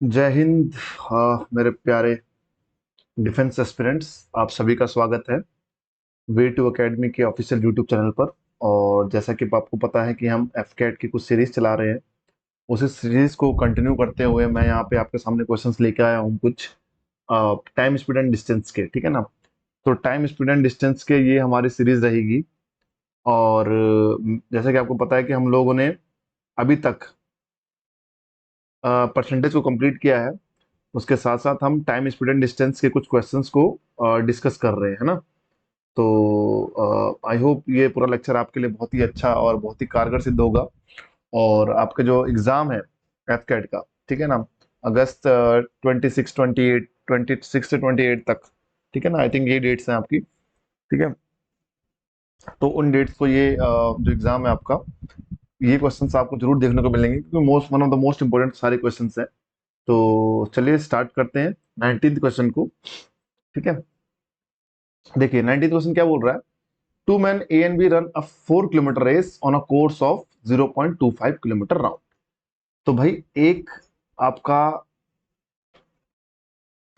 जय हिंद। मेरे प्यारे डिफेंस एस्पिरेंट्स, आप सभी का स्वागत है वे टू एकेडमी के ऑफिशियल यूट्यूब चैनल पर। और जैसा कि आपको पता है कि हम एफ कैट की कुछ सीरीज चला रहे हैं, उसी सीरीज को कंटिन्यू करते हुए मैं यहाँ पे आपके सामने क्वेश्चंस लेके आया हूँ कुछ टाइम स्पीड एंड डिस्टेंस के। ठीक है ना? तो टाइम स्पीड एंड डिस्टेंस के ये हमारी सीरीज रहेगी। और जैसा कि आपको पता है कि हम लोगों ने अभी तक परसेंटेज को कंप्लीट किया है, उसके साथ साथ हम टाइम स्पीड एंड डिस्टेंस के कुछ क्वेश्चंस को डिस्कस कर रहे हैं, है ना? तो आई होप ये पूरा लेक्चर आपके लिए बहुत ही अच्छा और बहुत ही कारगर सिद्ध होगा। और आपका जो एग्जाम है एफ कैट का, ठीक है ना, अगस्त 26 से 28 तक, ठीक है ना, आई थिंक ये डेट्स हैं आपकी। ठीक है, तो उन डेट्स को ये जो एग्जाम है आपका, ये क्वेश्चंस आपको जरूर देखने को मिलेंगे क्योंकि most one of the most important सारे क्वेश्चंस हैं। तो चलिए स्टार्ट करते हैं 19th क्वेश्चन को। ठीक है, देखिए 19th क्वेश्चन क्या बोल रहा है। Two man A and B run a 4 kilometre race on a course of 0.25 kilometre round. तो भाई एक आपका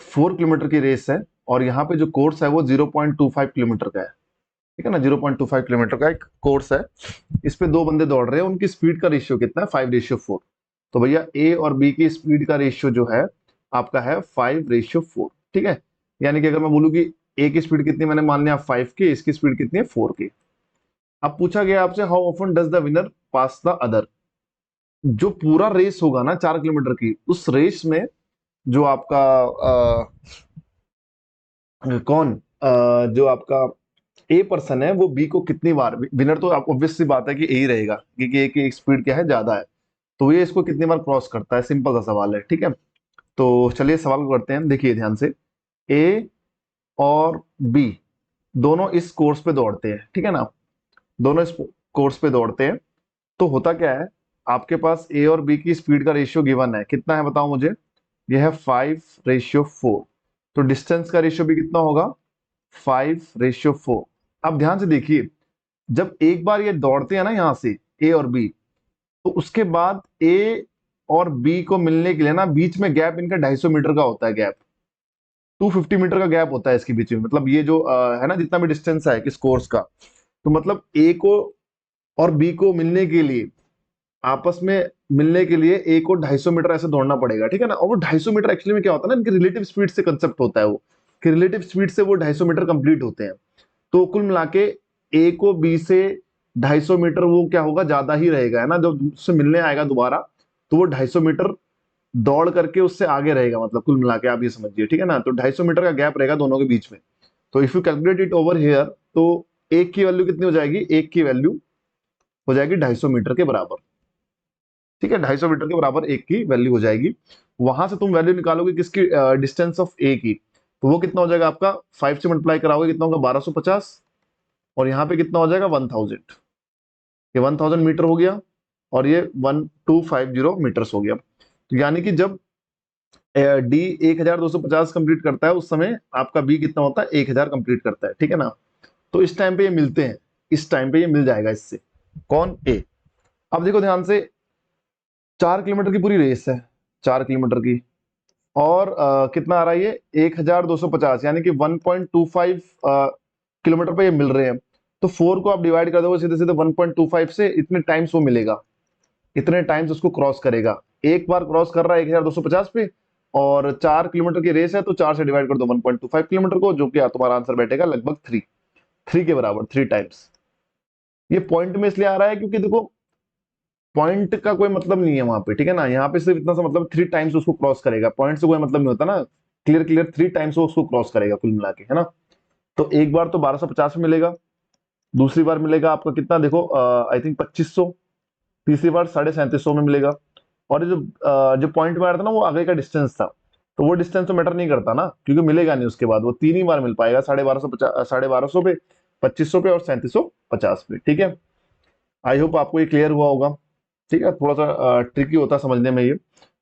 4 किलोमीटर की रेस है और यहाँ पे जो कोर्स है वो 0.25 किलोमीटर का है। ठीक है ना, 0.25 किलोमीटर का एक कोर्स है। इस पे दो बंदे दौड़ रहे हैं, उनकी स्पीड का रेशियो कितना है? 5:4। तो भैया ए और बी की स्पीड का रेशियो जो है आपका है 5:4। ठीक है, यानी कि अगर मैं बोलूँ कि ए की स्पीड कितनी, मैंने मान लिया 5 की, इसकी स्पीड कितनी है 4 की। अब पूछा गया आपसे how often does the winner pass the other. जो पूरा रेस होगा ना 4 किलोमीटर की, उस रेस में जो आपका कौन जो आपका ए पर्सन है वो बी को कितनी बार, विनर तो आप ऑब्वियस सी बात है कि ए ही रहेगा क्योंकि ए की स्पीड क्या है, ज्यादा है। तो ये इसको कितनी बार क्रॉस करता है, सिंपल सा सवाल है। ठीक है, तो चलिए सवाल को करते हैं। देखिए ध्यान से, ए और बी दोनों इस कोर्स पे दौड़ते हैं, ठीक है ना, दोनों इस कोर्स पे दौड़ते हैं। तो होता क्या है, आपके पास ए और बी की स्पीड का रेशियो गिवन है, कितना है बताओ मुझे? ये है 5:4। तो डिस्टेंस का रेशियो भी कितना होगा? 5:4। अब ध्यान से देखिए, जब एक बार ये दौड़ते हैं ना यहाँ से ए और बी, तो उसके बाद ए और बी को मिलने के लिए ना बीच में गैप इनका 250 मीटर का होता है गैप। 250 मीटर का गैप होता है इसके बीच में। मतलब ये जो है ना, जितना भी डिस्टेंस है किस कोर्स का, तो मतलब ए को और बी को मिलने के लिए, आपस में मिलने के लिए ए को 250 मीटर ऐसे दौड़ना पड़ेगा। ठीक है ना, और वो 250 मीटर एक्चुअली में क्या होता है ना, इनके रिलेटिव स्पीड से कंसेप्ट होता है वो, कि रिलेटिव स्पीड से वो 250 मीटर कंप्लीट होते हैं। तो कुल मिला के ए को बी से 250 मीटर वो क्या होगा, ज्यादा ही रहेगा, है ना। जब उससे मिलने आएगा दोबारा तो वो 250 मीटर दौड़ करके उससे आगे रहेगा, मतलब कुल मिला के आप ये समझिए। ठीक है ना, तो 250 मीटर का गैप रहेगा दोनों के बीच में। तो if you calculate it over here, तो एक की वैल्यू कितनी हो जाएगी? एक की वैल्यू हो जाएगी 250 मीटर के बराबर। ठीक है, 250 मीटर के बराबर एक की वैल्यू हो जाएगी। वहां से तुम वैल्यू निकालोगे किसकी? डिस्टेंस ऑफ ए की। तो वो कितना हो जाएगा आपका? 5 से मल्टीप्लाई कराओगे कितना होगा? 1250। और यहाँ पे कितना हो जाएगा? 1000। ये 1000 मीटर हो गया और ये 1250 मीटर्स हो गया। तो यानी कि जब डी 1250 कंप्लीट करता है, उस समय आपका बी कितना होता है? 1000 कंप्लीट करता है। ठीक है ना, तो इस टाइम पे ये मिलते हैं, इस टाइम पे ये मिल जाएगा इससे। कौन? ए। अब देखो ध्यान से, 4 किलोमीटर की पूरी रेस है, 4 किलोमीटर की, और कितना आ रहा है ये? 1250, यानी कि 1.25 किलोमीटर पे ये मिल रहे हैं। तो 4 को आप डिवाइड कर दोगे सीधे सीधे 1.25 से, इतने टाइम्स वो मिलेगा, इतने टाइम्स उसको क्रॉस करेगा। एक बार क्रॉस कर रहा है 1250 पे, और 4 किलोमीटर की रेस है तो 4 से डिवाइड कर दो 1.25 किलोमीटर को, जो कि तुम्हारा आंसर बैठेगा लगभग 3 के बराबर, 3 टाइम्स। ये पॉइंट में इसलिए आ रहा है क्योंकि देखो, पॉइंट का कोई मतलब नहीं है वहां पे। ठीक है ना, यहाँ पे सिर्फ इतना सा मतलब 3 टाइम्स उसको क्रॉस करेगा, पॉइंट से कोई मतलब नहीं होता ना। क्लियर क्लियर, 3 टाइम्स वो उसको क्रॉस करेगा कुल मिला के, है ना। तो एक बार तो 1250 में मिलेगा, दूसरी बार मिलेगा आपका कितना देखो, आई थिंक 2500, तीसरी बार 3750 में मिलेगा। और ये जो पॉइंट में आ रहा था ना, वो आगे का डिस्टेंस था, तो वो डिस्टेंस तो मैटर नहीं करता ना, क्योंकि मिलेगा नहीं उसके बाद, वो 3 ही बार मिल पाएगा, 1250, 1250 पे, 2500 पे और 3750 पे। ठीक है, आई होप आपको ये क्लियर हुआ होगा। ठीक है, थोड़ा सा ट्रिकी होता है समझने में ये।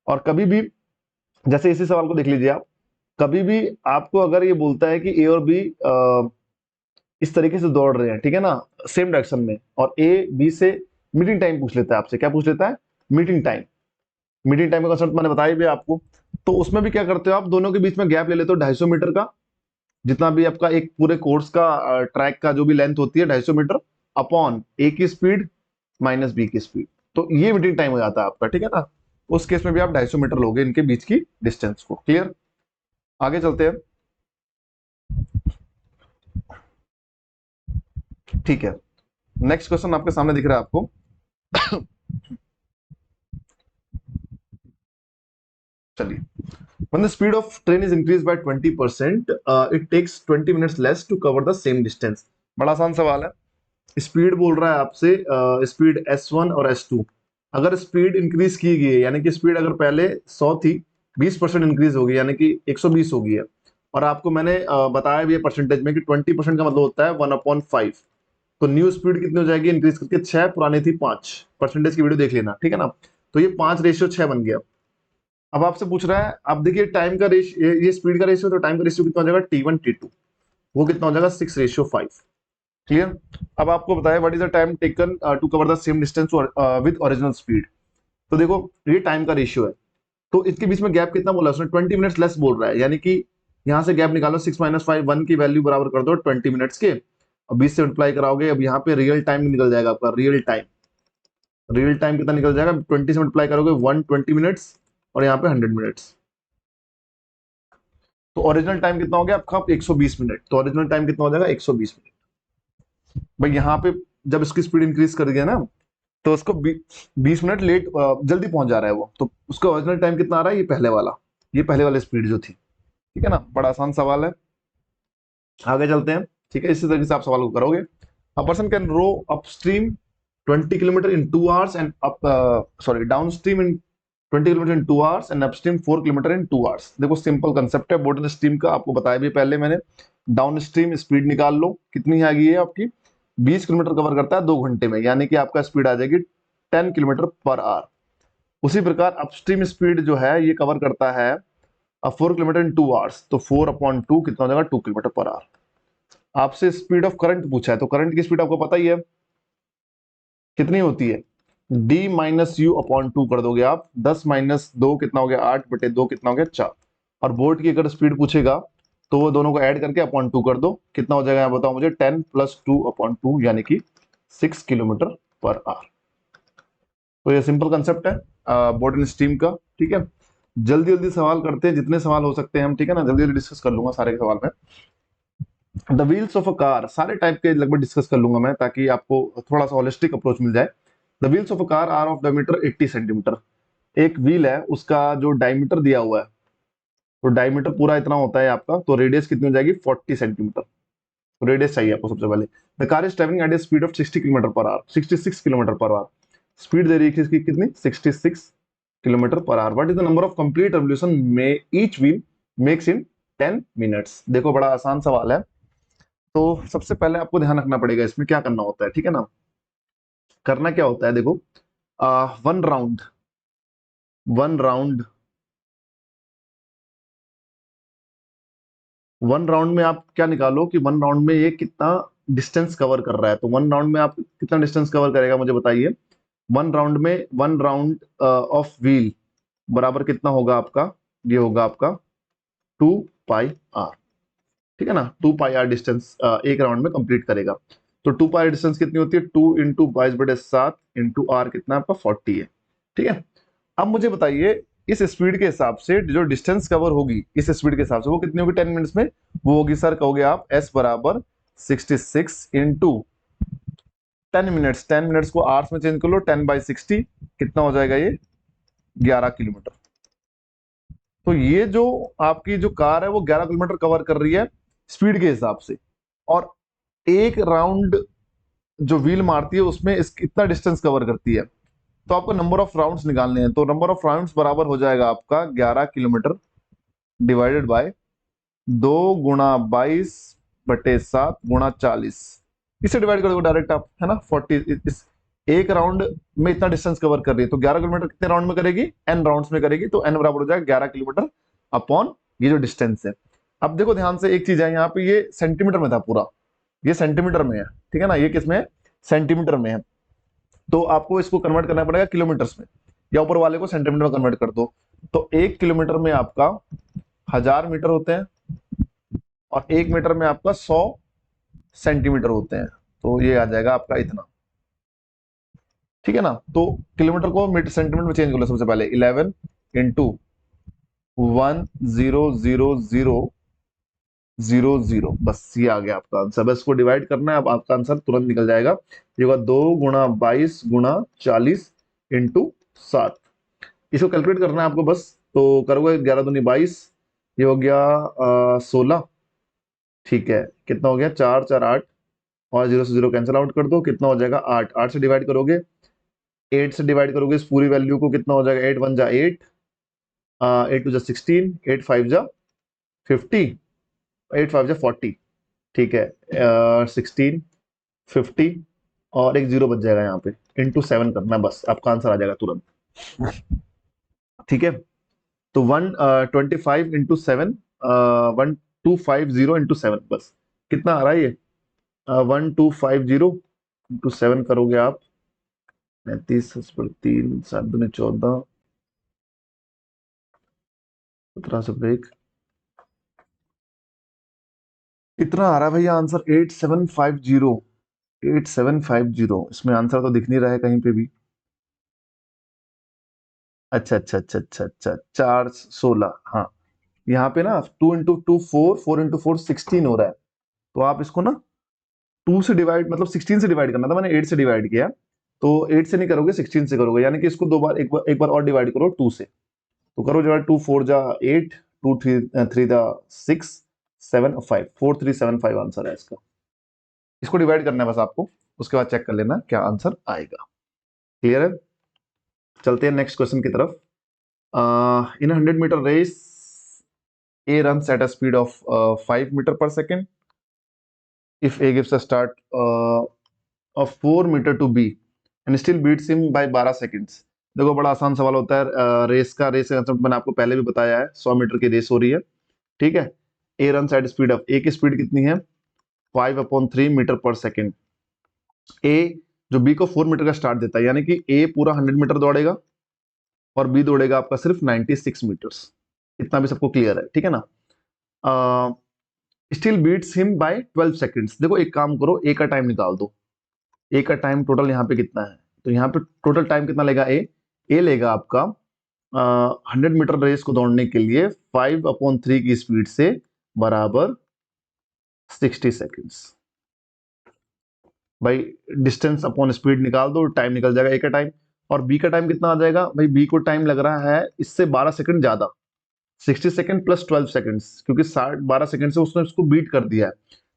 और कभी भी, जैसे इसी सवाल को देख लीजिए आप, कभी भी आपको अगर ये बोलता है कि ए और बी इस तरीके से दौड़ रहे हैं, ठीक है ना, सेम डायरेक्शन में, और ए बी से मीटिंग टाइम पूछ लेता है आपसे, क्या पूछ लेता है? Meeting time. मीटिंग टाइम का कंसेप्ट मैंने बताया भी आपको। तो उसमें भी क्या करते हो आप, दोनों के बीच में गैप ले लेते हो 250 मीटर का, जितना भी आपका एक पूरे कोर्स का ट्रैक का जो भी लेंथ होती है 250 मीटर, अपॉन ए की स्पीड माइनस बी की स्पीड। तो ये मीटिंग टाइम हो जाता है आपका, ठीक है ना। उस केस में भी आप 250 मीटर लोगे इनके बीच की डिस्टेंस को। क्लियर? आगे चलते हैं। ठीक है, नेक्स्ट क्वेश्चन आपके सामने दिख रहा है आपको। चलिए, when the speed of train is increased by 20%, it takes 20 minutes less to cover the same distance। बड़ा आसान सवाल है। स्पीड बोल रहा है आपसे, स्पीड S1 और S2। अगर स्पीड इंक्रीज की गई है, यानी कि स्पीड अगर पहले 100 थी, 20% इंक्रीज हो गई, यानी कि 120 हो गई है। और आपको मैंने बताया भी है परसेंटेज में कि 20% का मतलब होता है 1/5। तो न्यू स्पीड कितनी हो जाएगी इंक्रीज करके? 6, पुरानी थी 5। परसेंटेज की वीडियो देख लेना, ठीक है ना। तो ये 5:6 बन गया। अब आपसे पूछ रहा है, अब देखिए टाइम का रेशियो, ये स्पीड का रेशियो, तो टाइम का रेशियो कितना हो जाएगा? T1 T2। वो कितना हो जाएगा? 6:5। क्लियर? अब आपको बताया what is the time taken to cover the same distance with original speed. तो देखो ये टाइम का रेशियो है, तो इसके बीच में गैप कितना बोला उसने? 20 मिनट्स लेस बोल रहा है, यानी कि यहाँ से गैप निकालो, 6 - 5, 1 की वैल्यू बराबर कर दो 20 मिनट्स के, और 20 से मल्टीप्लाई कराओगे। अब यहाँ पे रियल टाइम निकल जाएगा आपका, रियल टाइम। रियल टाइम कितना निकल जाएगा? 20 से मल्टीप्लाई करोगे 120 मिनट्स, और यहाँ पे 100 मिनट्स। तो ओरिजिनल टाइम कितना हो गया आपका? 120 मिनट। तो ओरिजिनल टाइम कितना हो जाएगा? 120 मिनट। भाई यहाँ पे जब इसकी स्पीड इंक्रीज कर दिया ना, तो उसको 20 मिनट लेट, जल्दी पहुंच जा रहा है वो, तो उसका ओरिजिनल टाइम कितना आ रहा है? ये पहले वाला, ये पहले वाली स्पीड जो थी। ठीक है ना, बड़ा आसान सवाल है। आगे चलते हैं। ठीक है, इसी तरीके से आप सवाल को करोगे। A person can row upstream 20 kilometre in 2 hours and down stream in 20 kilometre in 2 hours and upstream 4 kilometre in 2 hours. देखो सिंपल कंसेप्ट है बॉटम स्ट्रीम का, आपको बताया भी पहले मैंने। डाउन स्ट्रीम स्पीड निकाल लो, कितनी आ गई है आपकी? 20 किलोमीटर कवर करता है 2 घंटे में, यानी कि आपका स्पीड आ जाएगी 10 किलोमीटर पर आवर। उसी प्रकार अपस्ट्रीम स्पीड जो है ये कवर करता है 4 किलोमीटर इन 2 आवर्स, तो 4/2 कितना हो जाएगा? 2 किलोमीटर पर आवर। आपसे स्पीड ऑफ करंट पूछा है, तो करंट की स्पीड आपको पता ही है कितनी होती है? D-U/2 कर दोगे आप। 10 - 2 कितना हो गया? 8/2 कितना हो गया? 4। और बोर्ड की अगर स्पीड पूछेगा तो वो दोनों को ऐड करके अपॉन 2 कर दो, कितना हो जाएगा बताओ मुझे? 10 + 2/2 यानी कि 6 किलोमीटर पर आवर। तो ये सिंपल कंसेप्ट है बोर्ड एंड स्ट्रीम का। ठीक है, जल्दी जल्दी सवाल करते हैं, जितने सवाल हो सकते हैं हम, ठीक है ना, जल्दी जल्दी डिस्कस कर लूंगा सारे के सवाल में। The wheels of a car, सारे टाइप के लगभग डिस्कस कर लूंगा मैं, ताकि आपको थोड़ा सा होलिस्टिक अप्रोच मिल जाए। The wheels of a car are of diameter 80 centimetre. एक व्हील है, उसका जो डायमीटर दिया हुआ है, तो डायमीटर पूरा इतना होता है आपका, तो रेडियस कितनी हो जाएगी? 40 सेंटीमीटर। तो रेडियस चाहिए आपको सबसे पहले। The car is travelling at a speed of 60 kilometre per hour, 66 kilometre per hour. Speed दे रही है इसकी कितनी? 66 kilometre per hour. What is the number of complete revolution में each wheel makes in 10 minutes? देखो बड़ा आसान सवाल है। तो सबसे पहले आपको ध्यान रखना पड़ेगा इसमें क्या करना होता है, ठीक है ना। करना क्या होता है देखो, one round, one round, one round में आप क्या निकालो कि वन राउंड में ये कितना डिस्टेंस कवर कर रहा है। तो वन राउंड में आप कितना डिस्टेंस कवर करेगा मुझे बताइए। वन राउंड में, वन राउंड ऑफ व्हील बराबर कितना होगा आपका? ये होगा आपका 2πr। ठीक है ना, 2πr डिस्टेंस एक राउंड में कंप्लीट करेगा। तो 2πr डिस्टेंस कितनी होती है? 2 × 22/7 × r कितना आपका? 40 है। ठीक है, अब मुझे बताइए इस स्पीड के हिसाब से जो डिस्टेंस कवर होगी इस स्पीड के हिसाब से, वो कितनी होगी 10 मिनट्स में? वो होगी सर, कहोगे आप, s बराबर 66 × 10 मिनट्स। 10 मिनट्स को आवर्स में चेंज कर लो, 10/60 कितना हो जाएगा? ये 11 किलोमीटर। तो ये जो आपकी जो कार है वो 11 किलोमीटर कवर कर रही है स्पीड के हिसाब से, और एक राउंड जो व्हील मारती है उसमें इतना डिस्टेंस कवर करती है। तो आपको नंबर ऑफ राउंड्स निकालने हैं, तो नंबर ऑफ राउंड्स बराबर हो जाएगा आपका 11 किलोमीटर डिवाइडेड बाय 2 × 22/7 × 40। इसे डिवाइड कर दो डायरेक्ट आप, है ना। 40 इस एक राउंड में इतना डिस्टेंस कवर कर रही है, तो 11 किलोमीटर कितने राउंड में करेगी? n राउंड्स में करेगी, तो n बराबर हो जाएगा 11 किलोमीटर अपॉन ये जो डिस्टेंस है। अब देखो ध्यान से एक चीज है, यहाँ पे ये सेंटीमीटर में था पूरा, ये सेंटीमीटर में है, ठीक है ना, ये किस में है? सेंटीमीटर में है। तो आपको इसको कन्वर्ट करना पड़ेगा किलोमीटर्स में। या ऊपर वाले को सेंटीमीटर में कन्वर्ट कर दो। तो 1 किलोमीटर में आपका 1000 मीटर होते हैं और 1 मीटर में आपका 100 सेंटीमीटर होते हैं। तो ये आ जाएगा आपका इतना, ठीक है ना। तो किलोमीटर को मीटर सेंटीमीटर में चेंज कर लो। सबसे पहले 11 इंटू 100000, बस ये आ गया आपका आंसर। बस को डिवाइड करना है, अब आपका आंसर तुरंत निकल जाएगा। ये होगा 2 × 22 × 40 इंटू 7। इसको कैलकुलेट करना है आपको बस। तो करोगे 11 दूनी 22, ये हो गया 16, ठीक है। कितना हो गया, 4 4 8, और 0 से 0 कैंसिल आउट कर दो, कितना हो जाएगा 8। 8 से डिवाइड करोगे, 8 से डिवाइड करोगे इस पूरी वैल्यू को, कितना हो जाएगा 8 1 जा 8, 8 2 जा 16, 8 5 जा 50, 8 5 जा 40, ठीक है। 16 50 और एक 0 बच जाएगा यहाँ पे, इंटू 7 करना है, बस आपका आंसर आ जाएगा तुरंत, ठीक है। तो 125 इंटू 7, 1250 इंटू 7, बस कितना आ रहा है ये, 1250 इंटू 7 करोगे आप, 35 3 7 दूनी 14, 17 से ब्रेक, इतना आ रहा है भैया आंसर 8750। 8750, इसमें आंसर तो दिख नहीं रहा है कहीं पे भी। अच्छा अच्छा अच्छा अच्छा अच्छा, 4 16, हाँ। यहाँ पे ना 2 × 2 4, 4 × 4 16 हो रहा है। तो आप इसको ना 2 से डिवाइड, मतलब 16 से डिवाइड करना था, मैंने 8 से डिवाइड किया। तो 8 से नहीं करोगे, 16 से करोगे, यानी कि इसको दो बार, एक बार और डिवाइड करो 2 से। तो करो डिवाइड, 2 4 जा 8, 2 3 जा 6 7 5, 4375 आंसर है इसका। इसको डिवाइड करना है बस आपको, उसके बाद चेक कर लेना क्या आंसर आएगा। क्लियर है। चलते हैं नेक्स्ट क्वेश्चन की तरफ। In 100 metre race, A runs at a speed of 5 meter per second. If A gives a start of 4 meter to B and still beats him by 12 seconds. देखो बड़ा आसान सवाल होता है रेस का। रेस कंसेप्ट मैंने आपको पहले भी बताया है, 100 मीटर की रेस हो रही है, ठीक है। ए रन एट स्पीड ऑफ, ए की स्पीड कितनी है 5/3 मीटर पर सेकेंड। ए जो बी को 4 मीटर का स्टार्ट देता है, यानी कि ए पूरा 100 मीटर दौड़ेगा और बी दौड़ेगा आपका सिर्फ 96 मीटर्स। इतना भी सबको क्लियर है, ठीक है ना। Still beats him by 12 seconds. देखो एक काम करो, ए का टाइम निकाल दो। ए का टाइम टोटल यहाँ पे कितना है, तो यहाँ पे टोटल टाइम कितना लेगा ए लेगा आपका 100 मीटर रेस को दौड़ने के लिए 5/3 की स्पीड से बराबर 60 सेकंड्स। भाई डिस्टेंस अपॉन स्पीड निकाल दो, टाइम निकल जाएगा ए का टाइम। और बी का टाइम कितना आ जाएगा भाई, बी को टाइम लग रहा है इससे 12 सेकंड ज्यादा, 60 सेकंड प्लस 12 सेकंड्स, क्योंकि 12 सेकंड से उसने उसको बीट कर दिया है।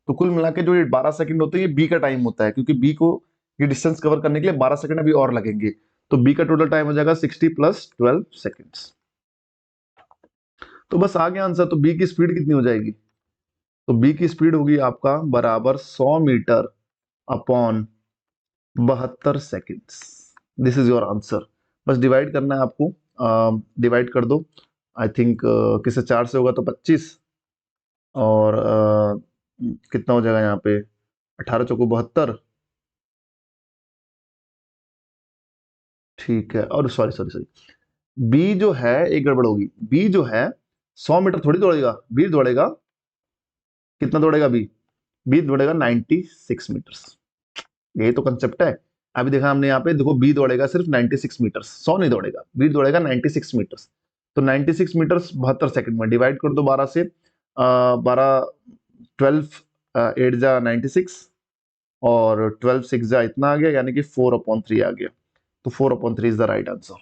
तो कुल मिला के जो ये 12 सेकंड होते हैं ये बी का टाइम होता है, क्योंकि बी को ये डिस्टेंस कवर करने के लिए 12 सेकंड अभी और लगेंगे। तो बी का टोटल टाइम हो जाएगा 60 प्लस 12 सेकंड्स। तो बस आ गया आंसर। तो बी की स्पीड कितनी हो जाएगी, तो बी की स्पीड होगी आपका बराबर 100 metre upon 72 seconds. This is your answer. बस डिवाइड करना है आपको, डिवाइड कर दो। आई थिंक किसे 4 से होगा तो 25, और कितना हो जाएगा यहाँ पे 18 चौको 72, ठीक है। और सॉरी सॉरी सॉरी, बी जो है एक गड़बड़ होगी। बी जो है 100 मीटर थोड़ी दौड़ेगा, बी दौड़ेगा कितना दौड़ेगा बी दौड़ेगा 96 मीटर्स। यही तो कंसेप्ट है। अभी देखा हमने यहाँ पे, देखो बी दौड़ेगा सिर्फ 96 मीटर्स, 100 नहीं दौड़ेगा, बी दौड़ेगा 96 मीटर्स। तो 96 मीटर्स 72 सेकंड में डिवाइड कर दो 12 से, 12 12 8 जा 96, और 12 6 जा इतना आ गया, यानी कि 4/3 आ गया। तो 4/3 इज द राइट आंसर।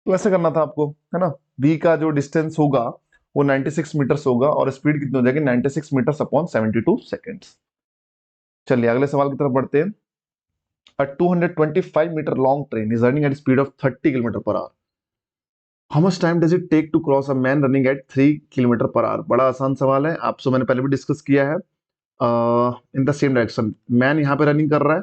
तो ऐसे करना था आपको, है ना। बी का जो डिस्टेंस होगा वो 96 मीटर्स होगा, और स्पीड कितनी हो जाएगी 96 मीटर्स अपॉन 72 सेकेंड्स। चलिए अगले सवाल की तरफ बढ़ते हैं। A 225-meter long train is running at a speed of 30 km per hour. How much time does it take to cross a man running at 3 km per hour? बड़ा आसान सवाल है, आपसे मैंने पहले भी डिस्कस किया है। इन द सेम डायरेक्शन, मैन यहाँ पे रनिंग कर रहा है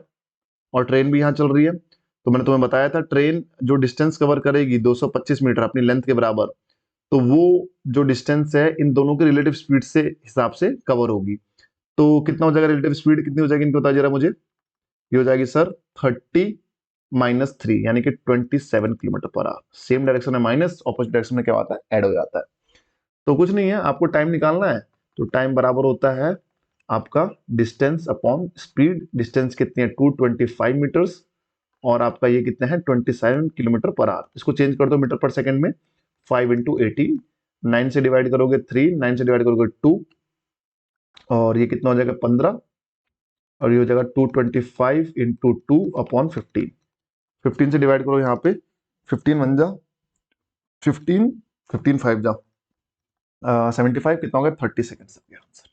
और ट्रेन भी यहाँ चल रही है। तो मैंने तुम्हें बताया था ट्रेन जो डिस्टेंस कवर करेगी 225 मीटर अपनी लेंथ के बराबर, तो वो जो डिस्टेंस है इन दोनों के रिलेटिव स्पीड से हिसाब से कवर होगी। तो कितना हो जाएगा रिलेटिव स्पीड, कितनी हो जाएगी इनको बता जरा मुझे। ये हो जाएगी सर 30 -3 यानी कि 27 kilometre per our. Same direction में माइनस, ऑपोजिट डायरेक्शन में क्या होता है, ऐड हो जाता है। तो कुछ नहीं है, आपको टाइम निकालना है, तो टाइम बराबर होता है आपका डिस्टेंस अपॉन स्पीड। डिस्टेंस कितनी है, 225 मीटर्स, और आपका ये कितना है, 27 किलोमीटर पर आवर। इसको चेंज कर दो मीटर पर सेकंड में, 5 इंटू 80, 9 से डिवाइड करोगे 3, 9 से डिवाइड करोगे 2, और ये कितना हो जाएगा 15, और ये हो जाएगा 225 इंटू 2 अपॉन 15। 15 से डिवाइड करो यहाँ पे, 15 वन जा 15, 15 5 जा 75, कितना हो गया 30 सेकंड्स आंसर।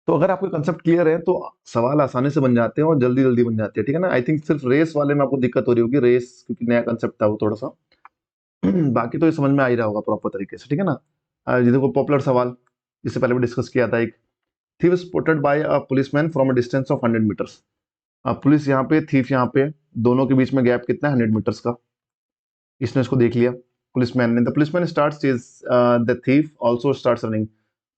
तो अगर आपको कंसेप्ट क्लियर है तो सवाल आसानी से बन जाते हैं और जल्दी जल्दी बन जाते हैं, ठीक है ना। आई थिंक सिर्फ रेस वाले में आपको दिक्कत हो रही होगी, रेस क्योंकि नया कंसेप्ट था वो थोड़ा सा बाकी तो ये समझ में आ ही रहा होगा प्रॉपर तरीके से, ठीक है ना। ये देखो पॉपुलर सवाल, इससे पहले भी डिस्कस किया था एक। Thief spotted by a policeman from a distance of 100 metres. Police यहाँ पे, थीफ यहाँ पे, दोनों के बीच में गैप कितना है, 100 मीटर्स का। इसने इसको देख लिया पुलिसमैन ने। The policeman starts chase the thief also starts running.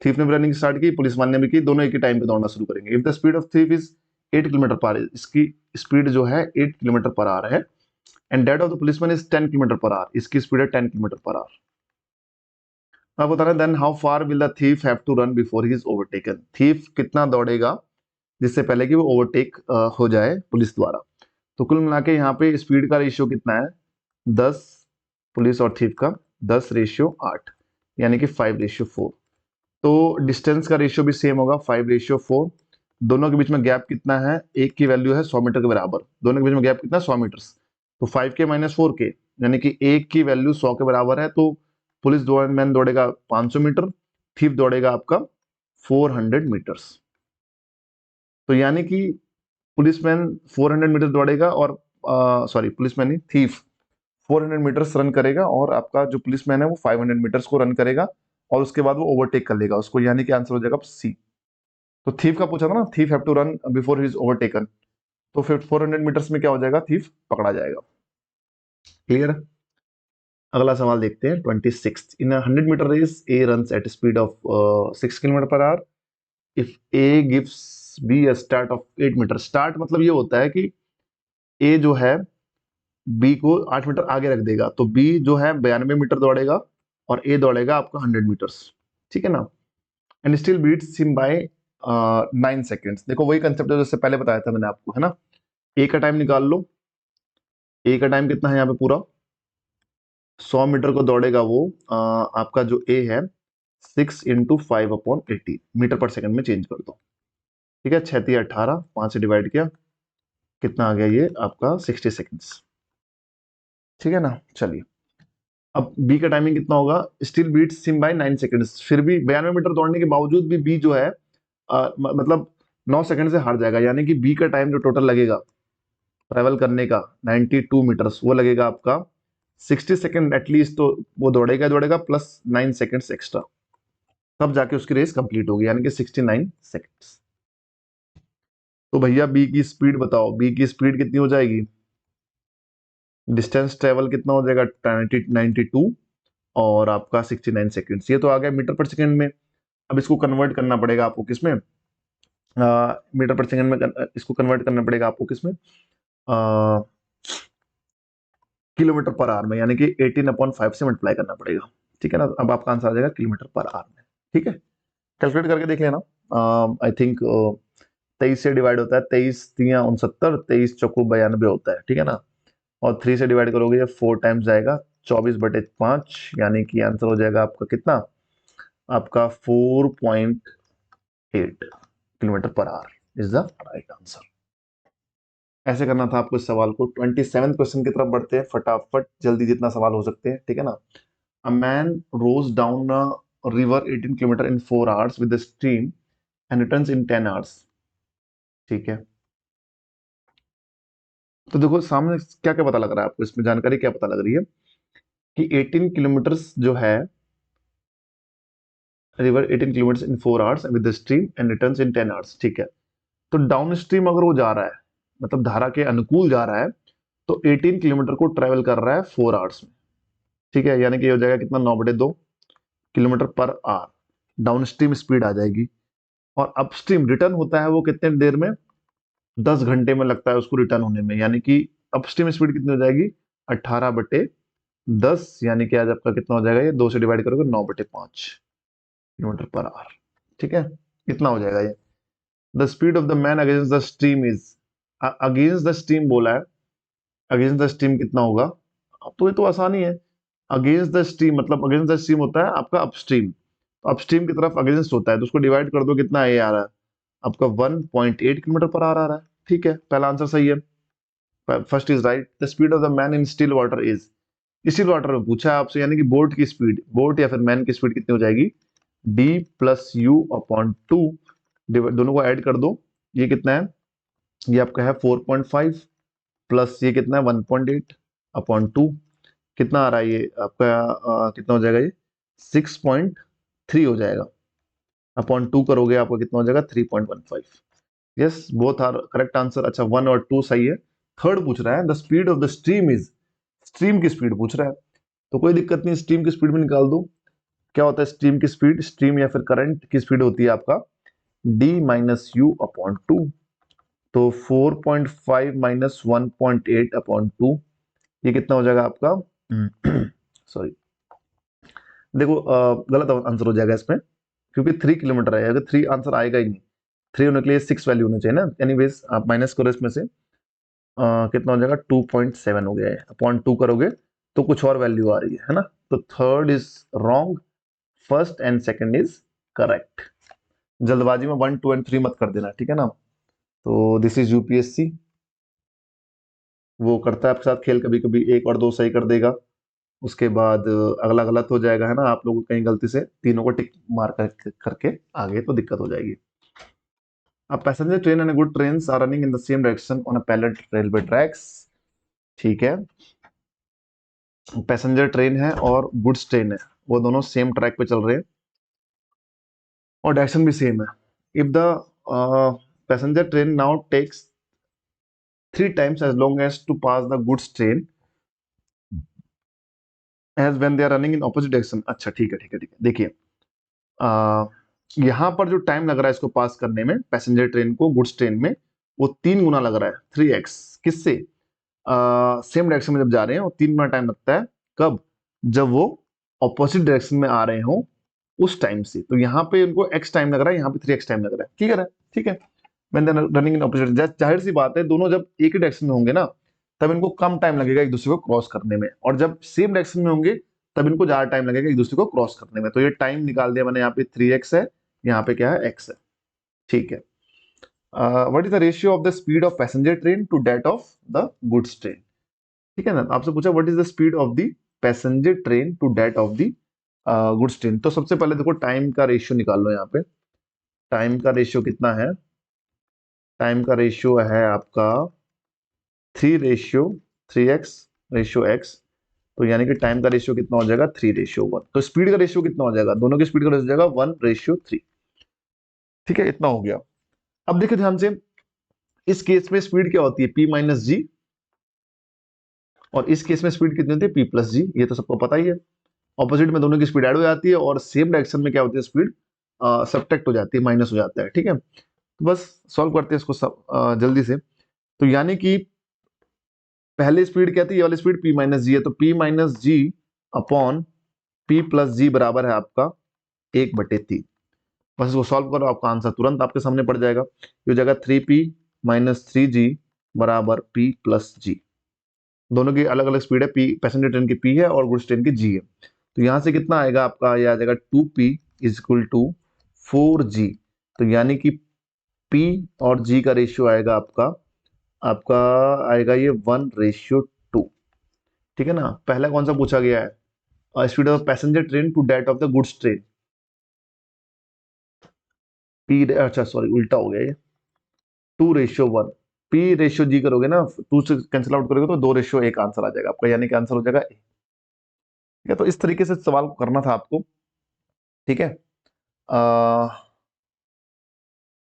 Thief ने भी रनिंग स्टार्ट की, पुलिसमैन ने भी की, दोनों एक ही टाइम पे दौड़ना शुरू करेंगे। If the speed of thief is 8 kilometre per hour, इसकी स्पीड जो है 8 किलोमीटर पर आवर है, and that of the policeman is 10 kilometre per hour, इसकी स्पीड है 10 किलोमीटर पर आवर। अब बता रहे हैं then how far will the thief have to run before he is overtaken. Thief कितना दौड़ेगा जिससे पहले कि वो ओवरटेक हो जाए पुलिस द्वारा। तो कुल मिला के यहाँ पे स्पीड का रेशियो कितना है, 10 पुलिस और थीफ का, 10:8, यानी कि 5:4। तो डिस्टेंस का रेशियो भी सेम होगा, 5:4। दोनों के बीच में गैप कितना है, एक की वैल्यू है 100 मीटर के बराबर, दोनों के बीच में गैप कितना, 100 मीटर्स। तो 5K - 4K, यानी कि एक की वैल्यू 100 के बराबर है, तो पुलिस मैन दौड़ेगा 500 मीटर, थीफ दौड़ेगा आपका 400 मीटर्स। तो यानी कि पुलिसमैन 400 मीटर दौड़ेगा, और सॉरी पुलिसमैन नहीं, थीफ 400 मीटर्स रन करेगा, और आपका जो पुलिसमैन है वो 500 मीटर्स को रन करेगा, और उसके बाद वो ओवरटेक कर लेगा उसको, यानी कि आंसर हो जाएगा सी। तो थीफ का पूछा था ना, thief have to run before he is overtaken, तो फिर 400 मीटर्स में क्या हो जाएगा, थीफ पकड़ा जाएगा। क्लियर है। अगला सवाल देखते हैं 26। In 100 metre race A runs at speed of 6 kilometre per hour if A gives B a start of 8 metre. Start मतलब ये होता है कि ए जो है बी को 8 मीटर आगे रख देगा, तो बी जो है 92 मीटर दौड़ेगा और ए दौड़ेगा आपका 100 मीटर्स, ठीक है ना। And still beats him by 9 seconds. देखो वही कंसेप्ट है जैसे पहले बताया था मैंने आपको, है ना। ए का टाइम निकाल लो, ए का टाइम कितना है यहाँ पे, पूरा 100 मीटर को दौड़ेगा वो, आपका जो ए है 6 इंटू 5/80 मीटर पर सेकंड में चेंज कर दो, ठीक है। 6 × 18, 5 से डिवाइड किया, कितना आ गया ये आपका 60 सेकेंड्स, ठीक है ना। चलिए अब बी का टाइमिंग कितना होगा, still beat him by 9 seconds. फिर भी 92 मीटर दौड़ने के बावजूद भी बी जो है मतलब 9 सेकंड से हार जाएगा, यानी कि बी का टाइम जो टोटल लगेगा ट्रेवल करने का 92 मीटर्स, वो लगेगा आपका 60 सेकंड एटलीस्ट। तो वो दौड़ेगा दौड़ेगा प्लस 9 सेकंड्स एक्स्ट्रा, तब जाके उसकी रेस कंप्लीट होगी, यानी कि 69 सेकंड्स। तो भैया बी की स्पीड बताओ, बी की स्पीड कितनी हो जाएगी, डिस्टेंस ट्रेवल कितना हो जाएगा 92 और आपका 69 सेकंड्स। ये तो आ गया मीटर पर सेकंड में। अब इसको कन्वर्ट करना पड़ेगा आपको किसमें, मीटर पर सेकंड में, इसको कन्वर्ट करना पड़ेगा आपको किसमें, किलोमीटर पर आवर में, यानी कि 18/5 से मल्टीप्लाई करना पड़ेगा, ठीक है ना। अब आपका आंसर आ जाएगा किलोमीटर पर आवर में, ठीक है। कैलकुलेट करके देख लेना। आई थिंक 23 से डिवाइड होता है, 23 × 3 = 69, 23 × 4 = 92 होता है, ठीक है ना। और 3 से डिवाइड करोगे, ये 4 टाइम्स जाएगा, 24/5, यानी कि आंसर हो जाएगा आपका कितना, आपका 4.8 kilometre per our is the right answer. ऐसे करना था आपको इस सवाल को। 27 क्वेश्चन की तरफ बढ़ते हैं, फटाफट जल्दी जितना सवाल हो सकते हैं, ठीक है ना। A man rows down a river 18 kilometre in 4 hours with the stream and returns in 10 hours, ठीक है। तो देखो सामने क्या क्या पता लग रहा है आपको, इसमें जानकारी क्या पता लग रही है कि 18 किलोमीटर्स जो है, river 18 kilometre in 4 hours with the stream and returns in 10 hours, ठीक है। तो डाउन स्ट्रीम अगर वो जा रहा है, मतलब धारा के अनुकूल जा रहा है, तो 18 किलोमीटर को ट्रेवल कर रहा है 4 आवर्स में, ठीक है। यानी कि ये हो जाएगा कितना, 9/2 kilometre per hour downstream speed आ जाएगी। और अपस्ट्रीम रिटर्न होता है वो कितने देर में, 10 घंटे में लगता है उसको रिटर्न होने में, यानी कि अपस्ट्रीम स्पीड कितनी हो जाएगी 18/10, यानी कि आज आपका कितना हो जाएगा, ये 2 से डिवाइड करोगे 9/5 किलोमीटर पर आवर। ठीक है, कितना हो जाएगा ये। The speed of the man against the stream is, against the stream बोला है, अगेंस्ट द स्ट्रीम कितना होगा। अब तो ये तो आसान ही है। अगेंस्ट द स्ट्रीम मतलब अगेंस्ट द स्ट्रीम होता है आपका अपस्ट्रीम, तो अपस्ट्रीम की तरफ अगेंस्ट होता है, तो उसको डिवाइड कर दो, कितना ये आ रहा है आपका 1.8 किलोमीटर पर आवर आ रहा है। ठीक है, पहला आंसर सही है, first is right. The speed of the man in still water is, still water में पूछा है आपसे, यानी कि बोट की स्पीड, बोट या फिर मैन की स्पीड कितनी हो जाएगी, D+U/2, दोनों को ऐड कर दो, ये कितना है, ये आपका है 4.5 प्लस ये कितना है 1.8/2, कितना आ रहा है ये आपका, कितना हो जाएगा ये 6.3 हो जाएगा, अपॉन 2 करोगे आपको कितना हो जाएगा 3.15। Yes, both are correct answer. अच्छा, 1 और 2 सही है। थर्ड पूछ रहा है the speed of the stream is, stream की स्पीड पूछ रहा है, तो कोई दिक्कत नहीं, स्ट्रीम की स्पीड भी निकाल दो। क्या होता है स्ट्रीम की स्पीड, स्ट्रीम या फिर करंट की स्पीड होती है आपका D-U/2, तो 4.5 माइनस 1.8/2, ये कितना हो जाएगा आपका सॉरी, देखो गलत आंसर हो जाएगा इसमें, क्योंकि 3 किलोमीटर है, अगर 3 आंसर आएगा ही नहीं, 3 होने के लिए 6 वैल्यू होनी चाहिए ना। एनीवेज आप माइनस करो इसमें से, कितना हो जाएगा 2.7 हो गया है, अपॉन 2 करोगे तो कुछ और वैल्यू आ रही है ना, तो third is wrong, first and second is correct. जल्दबाजी में 1, 2 एंड 3 मत कर देना, ठीक है ना। तो दिस इज यूपीएससी, वो करता है आपके साथ खेल, कभी कभी 1 और 2 सही कर देगा, उसके बाद अगला गलत हो जाएगा, है ना, आप लोगों को कहीं गलती से तीनों को टिक मार करके आगे तो दिक्कत हो जाएगी। अब passenger train and good train are running in the same direction on a parallel railway tracks, ठीक है, पैसेंजर ट्रेन है और गुड्स ट्रेन है, वो दोनों सेम ट्रैक पे चल रहे हैं और डायरेक्शन भी सेम है। If the passenger train now takes 3 times as long as to pass the goods train as when they are running in opposite direction। अच्छा ठीक है ठीक है ठीक है, देखिए यहाँ पर जो टाइम लग रहा है इसको पास करने में, पैसेंजर ट्रेन को गुड्स ट्रेन में, वो 3 गुना लग रहा है, 3x। किससे, सेम डायरेक्शन में जब जा रहे हैं वो 3 गुना टाइम लगता है, कब, जब वो ऑपोजिट डायरेक्शन में आ रहे हो उस टाइम से, तो यहाँ पे उनको x टाइम लग रहा है, यहाँ पे 3x टाइम लग रहा है, ठीक है, ठीक है। When they running in opposite, जाहिर सी बात है दोनों जब एक ही डायरेक्शन में होंगे ना, तब इनको कम टाइम लगेगा एक दूसरे को क्रॉस करने में, और जब सेम डायरेक्शन में होंगे तब इनको ज्यादा टाइम लगेगा एक दूसरे को क्रॉस करने में। तो ये टाइम निकाल दिया मैंने, यहाँ पे 3x है, यहाँ पे क्या है x है, ठीक है। What is the ratio of the speed of passenger train to that of the goods train, ठीक है ना, आपसे पूछा what is the speed of the passenger train to that of the goods train. तो सबसे पहले देखो टाइम का रेशियो निकाल लो, यहाँ पे टाइम का रेशियो कितना है, टाइम का रेशियो है आपका 3:3x, तो यानी कि टाइम का रेशियो कितना हो जाएगा 3:1। तो स्पीड का रेशियो कितना हो जाएगा, दोनों की स्पीड का रेशियो हो जाएगा 1:3, ठीक है, इतना हो गया। अब देखिए ध्यान से, इस केस में स्पीड क्या होती है P-G, और इस केस में स्पीड कितनी होती है P+G, ये तो सबको पता ही है। ऑपोजिट में दोनों की स्पीड ऐड हो जाती है, और सेम डायरेक्शन में क्या होती है स्पीड सब्ट्रैक्ट हो जाती है, माइनस हो जाता है, ठीक है। तो बस सॉल्व करते हैं इसको जल्दी से। तो यानी कि पहले स्पीड क्या थी, ये वाली स्पीड P-G है, तो P-G अपॉन P+G बराबर है आपका 1/3। बस इसको सॉल्व करो, आपका आंसर तुरंत आपके सामने पड़ जाएगा, ये हो जाएगा 3P-3G बराबर P+G। दोनों की अलग अलग स्पीड है, P पैसेंजर ट्रेन की P है और गुड्स ट्रेन की G है, तो यहां से कितना आएगा आपका, ये आ जाएगा 2P is equal to 4G, तो यानी कि P और G का रेशियो आएगा आपका आपका आएगा ये 1:2, ठीक है ना। पहला कौन सा पूछा गया है, speed of passenger train to that of the goods train, P, अच्छा सॉरी उल्टा हो गया ये, 2:1, P:G करोगे ना, 2 से कैंसिल आउट करोगे तो 2:1 आंसर आ जाएगा आपका, यानी कि आंसर हो जाएगा A, ठीक है। तो इस तरीके से सवाल करना था आपको, ठीक है,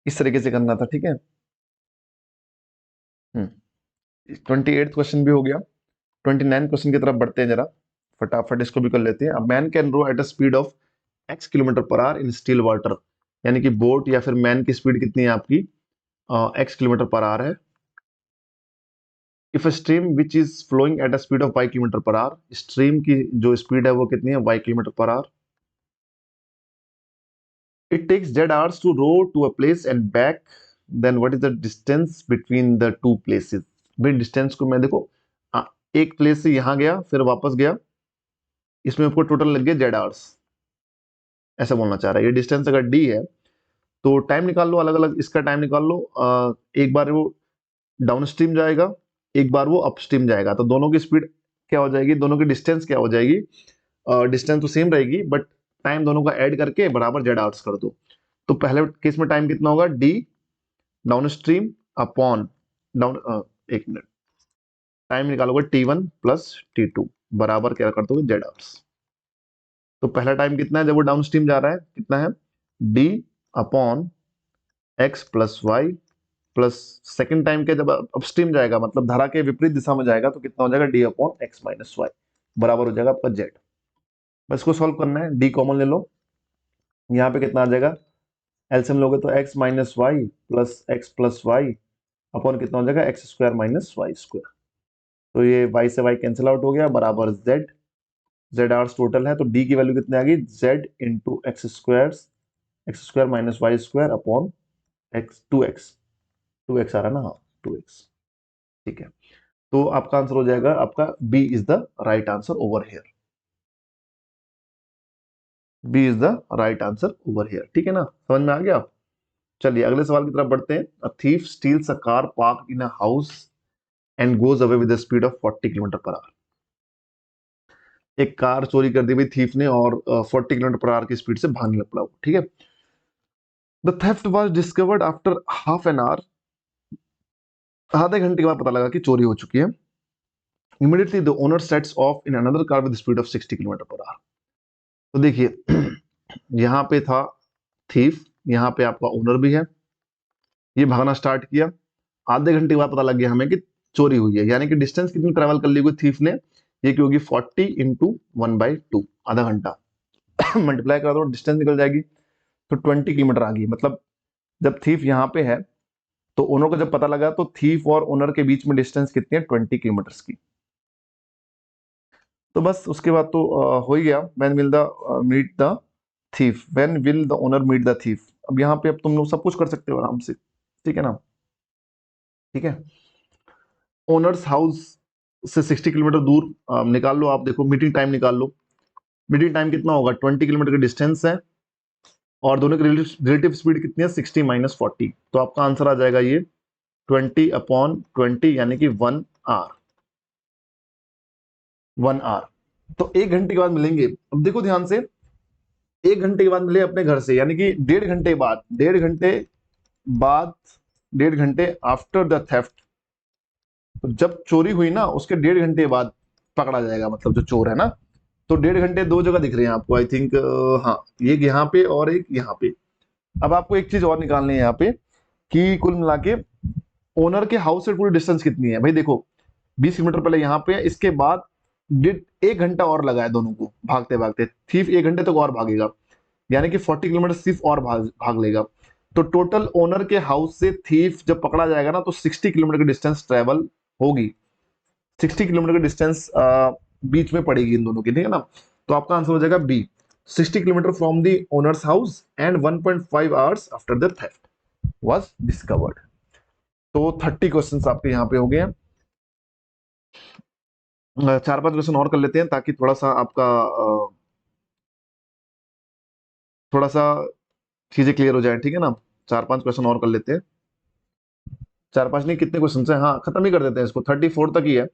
इस तरीके से करना था, ठीक है। 28th क्वेश्चन भी हो गया, 29 क्वेश्चन की तरफ बढ़ते हैं जरा, फटाफट इसको भी कर लेते हैं। अब man can row at a speed of x kilometre per hour in still water, यानी कि बोट या फिर मैन की स्पीड कितनी है आपकी x किलोमीटर पर आवर है। If stream which is flowing at a speed of y kilometre per hour, stream की जो स्पीड है वो कितनी है, y kilometre per hour. It takes z hours to row to a place and back, then what is the distance between the two places। भाई distance को मैं देखो एक प्लेस से यहां गया फिर वापस गया, इसमें आपको टोटल लग गया z hours, ऐसा बोलना चाह रहा है। ये डिस्टेंस अगर d है तो टाइम निकाल लो, अलग अलग इसका टाइम निकाल लो। एक बार वो डाउन स्ट्रीम जाएगा, एक बार वो अप स्ट्रीम जाएगा, तो दोनों की स्पीड क्या हो जाएगी, दोनों की डिस्टेंस क्या हो जाएगी, डिस्टेंस तो सेम रहेगी बट टाइम दोनों का ऐड करके बराबर जेड आवर्स कर दो। तो पहले केस में टाइम कितना होगा, D down stream upon down, एक मिनट, टाइम निकालोगे T1 प्लस T2 बराबर क्या कर दोगे, जेड आवर्स। तो पहला टाइम कितना है जब वो डाउन स्ट्रीम जा रहा है, कितना है, D upon X plus Y, plus second time के जब अपस्ट्रीम जाएगा मतलब धारा के विपरीत दिशा में जाएगा तो कितना हो जाएगा, D upon X minus Y बराबर हो जाएगा आपका जेड। बस इसको सॉल्व करना है, डी कॉमन ले लो, यहाँ पे कितना आ जाएगा, एलसीएम लोगे तो X minus Y plus Y upon कितना हो जाएगा, X square minus Y square. तो ये वाई से वाई कैंसिल आउट हो गया, बराबर जेड, जेड आवर्स टोटल है तो डी की वैल्यू कितनी आ गई, Z into x square minus Y square upon x, two x आ रहा है ना, हाँ 2x। ठीक है, तो आपका आंसर हो जाएगा, आपका B is the right answer over here, B is the right answer over here. ठीक है ना, समझ में आ गया। चलिए अगले सवाल की तरफ बढ़ते हैं। A thief steals a car parked in a house and goes away with the speed of 40 kilometre per hour. एक कार चोरी कर दी भाई थीफ ने और 40 किलोमीटर पर आवर की स्पीड से भागने लग पड़ा वो, ठीक है। The theft was discovered after half an hour, आधे घंटे के बाद पता लगा कि चोरी हो चुकी है। Immediately the owner sets of in another car with speed of 60 kilometre per our. तो देखिए यहाँ पे था थीफ, यहाँ पे आपका ओनर भी है, ये भागना स्टार्ट किया, आधे घंटे के बाद पता लग गया हमें कि चोरी हुई है, यानी कि डिस्टेंस कितनी ट्रेवल कर ली हुई थीफ ने, ये की होगी 40 इंटू 1/2, आधा घंटा मल्टीप्लाई करा दो डिस्टेंस निकल जाएगी, तो 20 किलोमीटर आ गई। मतलब जब थीफ यहाँ पे है तो ओनर को जब पता लगा तो थीफ और ओनर के बीच में डिस्टेंस कितनी है, 20 किलोमीटर की। तो बस उसके बाद तो हो ही गया, when will the meet the thief, when will the owner meet the thief. अब यहाँ पे अब तुम लोग सब कुछ कर सकते हो आराम से, ठीक है ना। ठीक है, ओनर्स हाउस से 60 किलोमीटर दूर निकाल लो आप, देखो मीटिंग टाइम निकाल लो। मीटिंग टाइम कितना होगा, 20 किलोमीटर की डिस्टेंस है और दोनों की रिलेटिव स्पीड कितनी है, 60 माइनस 40, तो आपका आंसर आ जाएगा ये 20 अपॉन 20 यानी कि 1 आवर, 1 आवर। तो 1 घंटे के बाद मिलेंगे। अब देखो ध्यान से, 1 घंटे के बाद मिले अपने घर से, यानी कि 1.5 घंटे बाद, 1.5 घंटे बाद, 1.5 घंटे आफ्टर द थेफ्ट। तो जब चोरी हुई ना उसके 1.5 घंटे बाद पकड़ा जाएगा, मतलब जो चोर है ना। तो 1.5 घंटे दो जगह दिख रहे हैं आपको, आई थिंक, हाँ, एक यहाँ पे और एक यहाँ पे। अब आपको एक चीज और निकालनी है यहाँ पे कि कुल मिला के ओनर के हाउस से पूरी डिस्टेंस कितनी है। भाई देखो 20 किलोमीटर पहले यहाँ पे, इसके बाद 1 घंटा और लगा है दोनों को भागते भागते, थीफ 1 घंटे तक और भागेगा, यानी कि 40 किलोमीटर सिर्फ और भाग लेगा। तो टोटल ओनर के हाउस से थीफ जब पकड़ा जाएगा ना तो 60 किलोमीटर की डिस्टेंस ट्रेवल होगी, 60 किलोमीटर की डिस्टेंस बीच में पड़ेगी इन दोनों की, ठीक है ना। तो आपका आंसर हो जाएगा B, 60 kilometre from the owner's house and 1.5 hours after the theft was discovered. तो 30 क्वेश्चन आपके यहाँ पे हो गए हैं। 4-5 क्वेश्चन और कर लेते हैं ताकि थोड़ा सा आपका थोड़ा सा चीजें क्लियर हो जाए, ठीक है ना। 4-5 क्वेश्चन और कर लेते हैं, 4-5 नहीं, कितने क्वेश्चन है, हाँ खत्म ही कर देते हैं इसको, 34 तक ही है।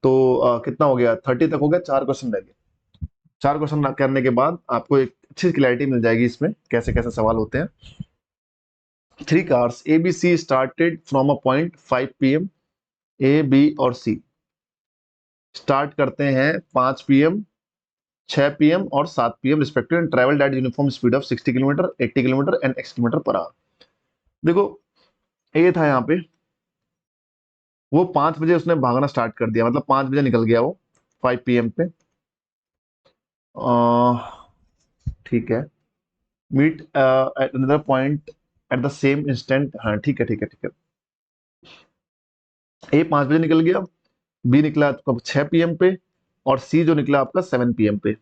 तो कितना हो गया, 30 तक हो गया, 4 क्वेश्चन रह गए। 4 क्वेश्चन करने के बाद आपको एक अच्छी क्लैरिटी मिल जाएगी इसमें कैसे कैसे सवाल होते हैं। 3 cars A B C started from a point 5 PM, A B और C स्टार्ट करते हैं 5 PM, 6 PM और 7 PM respective and travelled eight uniform speed of 60 kilometre, 80 kilometre and x kilometre per our. देखो ए था यहाँ पे, वो 5 बजे उसने भागना स्टार्ट कर दिया, मतलब 5 बजे निकल गया वो 5 PM पे। ठीक है, meet at another point at the same instant, हाँ ठीक है ठीक है ठीक है। ए 5 बजे निकल गया, बी निकला आपका 6 PM पे, और सी जो निकला आपका 7 PM पे,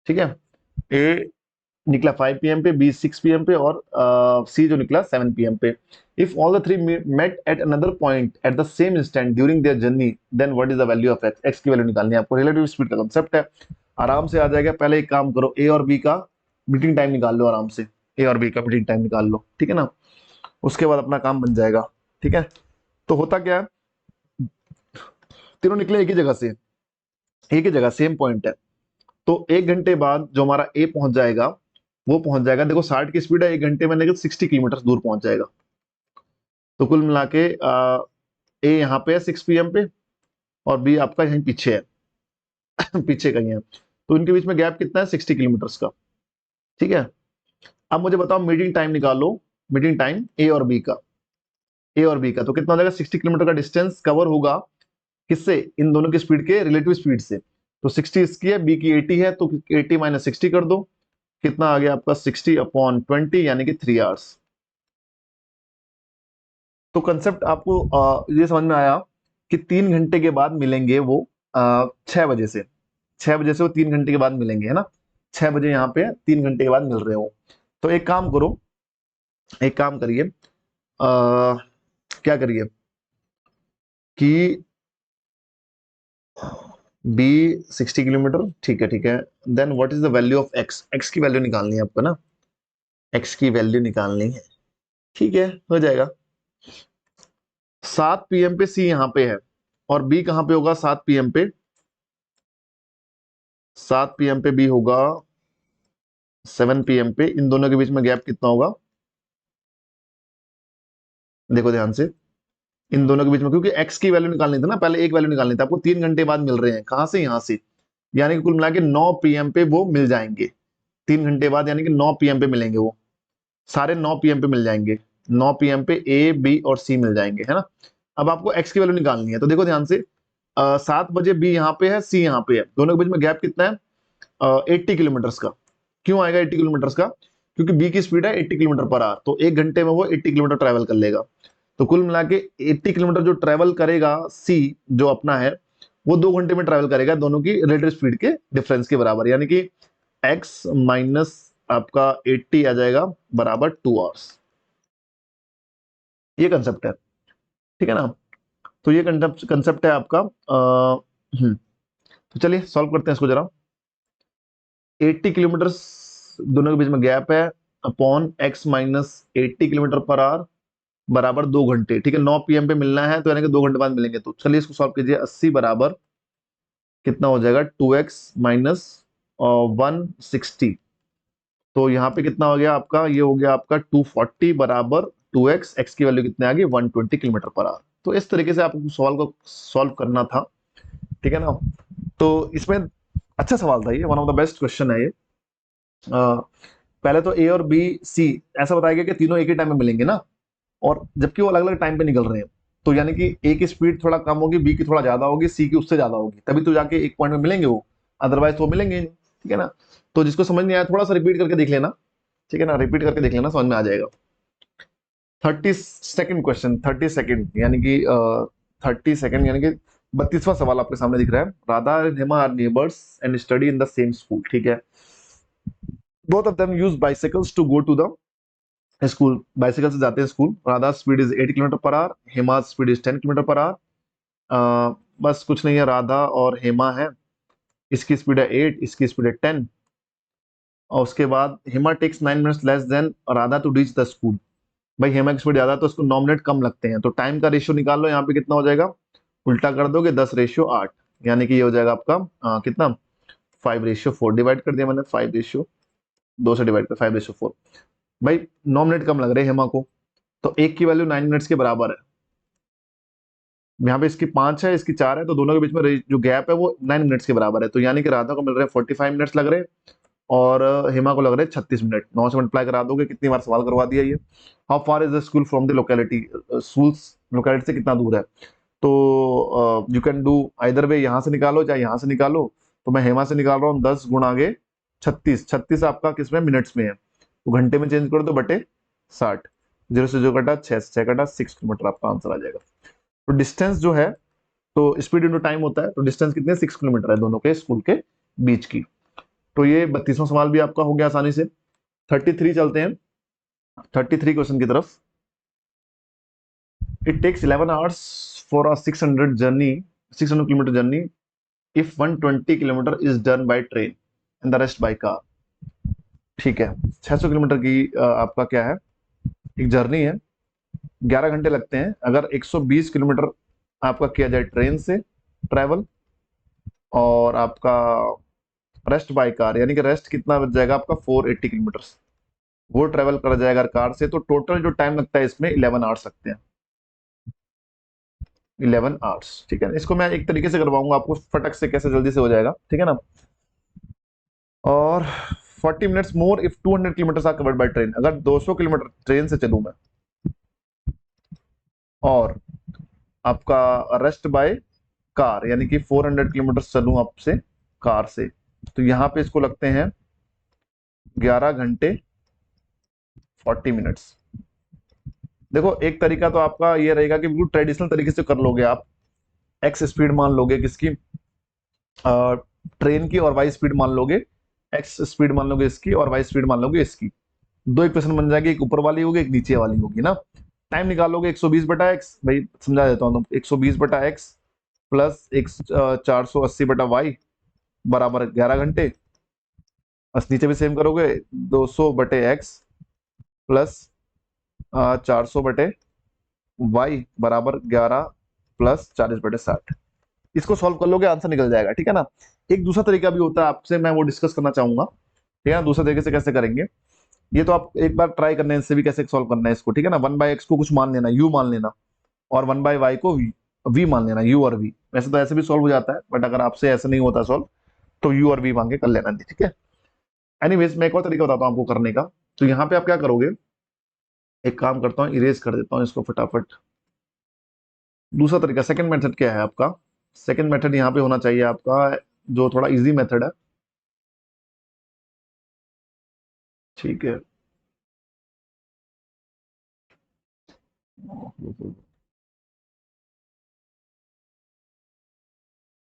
ठीक है। ए निकला 5 PM पे, बी 6 PM पे, और सी जो निकला 7 PM पे। If all the three met at another point at the same instant during their journey, then what is the value of X, X की वैल्यू निकालनी है आपको। रिलेटिव स्पीड का कंसेप्ट है, आराम से आ जाएगा। पहले एक काम करो, ए और बी का मीटिंग टाइम निकाल लो आराम से, ए और बी का मीटिंग टाइम निकाल लो, ठीक है ना। उसके बाद अपना काम बन जाएगा, ठीक है। तो होता क्या है, तीनों निकले एक ही जगह से, एक ही जगह सेम पॉइंट है। तो 1 घंटे बाद जो हमारा ए पहुंच जाएगा, वो पहुंच जाएगा, देखो 60 की स्पीड है, 1 घंटे में लेकिन 60 किलोमीटर दूर पहुंच जाएगा। तो कुल मिला के ए यहाँ पे है 6 PM पे, और बी आपका यहीं पीछे है पीछे कहीं है। तो इनके बीच में गैप कितना है, 60 किलोमीटर का, ठीक है। अब मुझे बताओ मीटिंग टाइम निकालो, मीटिंग टाइम ए और बी का, ए और बी का तो कितना हो जाएगा, 60 किलोमीटर का डिस्टेंस कवर होगा किससे, इन दोनों की स्पीड के रिलेटिव स्पीड से। तो 60 इसकी है, बी की 80 है, तो 80 माइनस 60 कर दो, कितना आ गया आपका 60/20, यानी कि 3 आवर्स। तो कंसेप्ट आपको ये समझ में आया कि 3 घंटे के बाद मिलेंगे वो 6 बजे से, 6 बजे से वो 3 घंटे के बाद मिलेंगे, है ना। 6 बजे यहाँ पे 3 घंटे के बाद मिल रहे हो। तो एक काम करो, एक काम करिए, क्या करिए कि बी 60 किलोमीटर, ठीक है ठीक है। Then what is the value of X, X की वैल्यू निकालनी है आपको ना, एक्स की वैल्यू निकालनी है, ठीक है, हो जाएगा। 7 PM पे सी यहाँ पे है, और बी कहाँ पे होगा 7 PM पे, 7 PM पे बी होगा 7 PM पे। इन दोनों के बीच में गैप कितना होगा, देखो ध्यान से, इन दोनों के बीच में, क्योंकि एक्स की वैल्यू निकालनी थी ना, पहले एक वैल्यू निकालनी थी आपको। 3 घंटे बाद मिल रहे हैं, कहां से, यहां से, यानी कि कुल मिला के 9 PM पे वो मिल जाएंगे। 3 घंटे बाद यानी कि 9 PM पे मिलेंगे वो, सारे 9 PM पे मिल जाएंगे। 9 PM पे ए बी और सी मिल जाएंगे, है ना। अब आपको एक्स की वैल्यू निकालनी है, तो देखो ध्यान से, 7 बजे बी यहाँ पे है, सी यहाँ पे है, दोनों के बीच में गैप कितना है, 80 किलोमीटर का। क्यों आएगा 80 किलोमीटर का, क्योंकि बी की स्पीड है 80 किलोमीटर पर आवर, तो 1 घंटे में वो 80 किलोमीटर ट्रेवल कर लेगा। तो कुल मिला के 80 किलोमीटर जो ट्रेवल करेगा सी जो अपना है, वो 2 घंटे में ट्रेवल करेगा, दोनों की रिलेटिव स्पीड के डिफरेंस के बराबर, यानी कि एक्स माइनस आपका 80 आ जाएगा बराबर 2 आवर्स। ये कंसेप्ट है, ठीक है ना। तो ये कंसेप्ट है आपका। तो चलिए सॉल्व करते हैं इसको जरा। 80 किलोमीटर दोनों के बीच में गैप है, upon X minus 80 kilometre per our बराबर 2 घंटे, ठीक है। 9 PM पे मिलना है, तो यानी कि 2 घंटे बाद मिलेंगे। तो चलिए इसको सॉल्व कीजिए, 80 बराबर कितना हो जाएगा, 2x माइनस 160। तो यहाँ पे कितना हो गया आपका, ये हो गया आपका 240 बराबर 2x, एक्स की वैल्यू कितने आ गई 120 किलोमीटर पर आवर। तो इस तरीके से आपको सवाल को सॉल्व करना था, ठीक है ना। तो इसमें अच्छा सवाल था ये, one of the best question है ये। पहले तो ए और बी सी ऐसा बताया गया कि तीनों एक ही टाइम में मिलेंगे ना, और जबकि वो अलग अलग टाइम पे निकल रहे हैं। तो यानी कि ए की स्पीड थोड़ा कम होगी, बी की थोड़ा ज्यादा होगी, सी की उससे ज्यादा होगी, तभी तो जाके एक पॉइंट में मिलेंगे वो, अदरवाइज तो वो मिलेंगे नहीं, ठीक है ना। तो जिसको समझ नहीं आया थोड़ा सा रिपीट करके देख लेना, ठीक है ना, रिपीट करके देख लेना, समझ में आ जाएगा। 32nd क्वेश्चन, 30 सेकेंड यानी कि 30 सेकेंड यानी कि 32वां सवाल आपके सामने दिख रहा है। Radha and Hema are neighbours and study in the same school, ठीक है। Both of them use bicycles to go to the school, bicycle से जाते हैं school. Radha speed is 80 kilometre per hour, Hema speed is 10 kilometre per hour. बस कुछ नहीं है, राधा और हेमा है, इसकी स्पीड है 8, इसकी स्पीड है 10। और उसके बाद Hema takes 9 minutes less than Radha to reach the school. भाई हेमा की स्पीड ज्यादा है तो उसको 9 मिनट कम लगते हैं, तो टाइम का रेशियो निकाल लो। यहाँ पे कितना हो जाएगा, उल्टा कर दोगे 10:8, यानी कि ये हो जाएगा आपका कितना 5:4, डिवाइड कर दिया मैंने, 5:2 से डिवाइड कर 5:4। भाई 9 मिनट कम लग रहे हैं हेमा को, तो एक की वैल्यू 9 मिनट्स के बराबर है। यहाँ पे इसकी 5 है, इसकी 4 है, तो दोनों के बीच में जो गैप है वो 9 मिनट्स के बराबर है। तो यानी कि राधा को मिल रहे हैं 45 मिनट्स लग रहे हैं, और हेमा को लग रहे हैं 36 मिनट। 9 से मल्टीप्लाई करा दोगे, कितनी बार सवाल करवा दिया ये। How far is the school from the locality, school locality से कितना दूर है। तो you can do either way, यहाँ से निकालो चाहे यहाँ से निकालो। तो मैं हेमा से निकाल रहा हूँ 10 गुणा आगे 36, 36 आपका किस में, मिनट्स में है, तो घंटे में चेंज कर दो बटे 60, 0 से 0 कटा 6 से 6 कटा 6 किलोमीटर आपका आंसर आ जाएगा। तो डिस्टेंस जो है, तो स्पीड इंटू टाइम होता है, तो डिस्टेंस कितने 6 किलोमीटर है दोनों के स्कूल के बीच की। तो ये 32वां सवाल भी आपका हो गया आसानी से। 33 चलते हैं, 33 क्वेश्चन की तरफ। It takes 11 hours for a 600 kilometre journey if 120 kilometre is done by train and the rest by car. ठीक है, 600 किलोमीटर की आपका क्या है, एक जर्नी है, 11 घंटे लगते हैं अगर 120 किलोमीटर आपका किया जाए ट्रेन से ट्रैवल, और आपका रेस्ट बाय कार, यानी कि रेस्ट कितना बच जाएगा आपका 480 किलोमीटर, वो ट्रैवल करा जाएगा कार से, तो टोटल जो टाइम लगता है इसमें 11 आवर्स लगते हैं, 11 आवर्स। ठीक है, इसको मैं एक तरीके से करवाऊंगा आपको फटक से, कैसे जल्दी से हो जाएगा, ठीक है ना। और 40 minutes more if 200 kilometre are covered by train, अगर 200 किलोमीटर ट्रेन से चलूं मैं, और आपका रेस्ट बाय कार यानी कि 400 किलोमीटर चलूं आपसे कार से, तो यहाँ पे इसको लगते हैं 11 घंटे 40 मिनट्स। देखो एक तरीका तो आपका ये रहेगा कि बिल्कुल ट्रेडिशनल तरीके से कर लोगे आप, एक्स स्पीड मान लोगे किसकी, ट्रेन की, और वाई स्पीड मान लोगे, एक्स स्पीड मान लोगे इसकी और वाई स्पीड मान लोगे इसकी। दो इक्वेशन बन जाएगी, एक ऊपर वाली होगी एक नीचे वाली होगी ना। टाइम निकालोगे 120 बटा एक्स, भाई समझा देता हूँ, 120 बटा एक्स प्लस 480 बटा वाई बराबर 11 घंटे, बस नीचे भी सेम करोगे, 200 बटे एक्स प्लस 400 बटे वाई बराबर 11 प्लस 40 बटे 60। इसको सॉल्व कर लोगे आंसर निकल जाएगा, ठीक है ना। एक दूसरा तरीका भी होता है, आपसे मैं वो डिस्कस करना चाहूंगा, ठीक है ना, दूसरे तरीके से कैसे करेंगे ये तो आप एक बार ट्राई करना है, इससे भी कैसे सॉल्व करना है इसको, ठीक है ना। 1/x को कुछ मान लेना, u मान लेना, और 1/y को v मान लेना, u और v। वैसे तो ऐसे भी सॉल्व हो जाता है, बट अगर आपसे ऐसे नहीं होता सॉल्व तो u और v मान के कर लेना, ठीक है। एनीवेज मैं एक और तरीका बताता हूँ आपको करने का। तो यहाँ पे आप क्या करोगे, एक काम करता हूँ, इरेज कर देता हूँ इसको फटाफट। दूसरा तरीका, सेकंड मेथड क्या है आपका, सेकंड मेथड यहाँ पे होना चाहिए आपका, जो थोड़ा इजी मेथड है, ठीक है।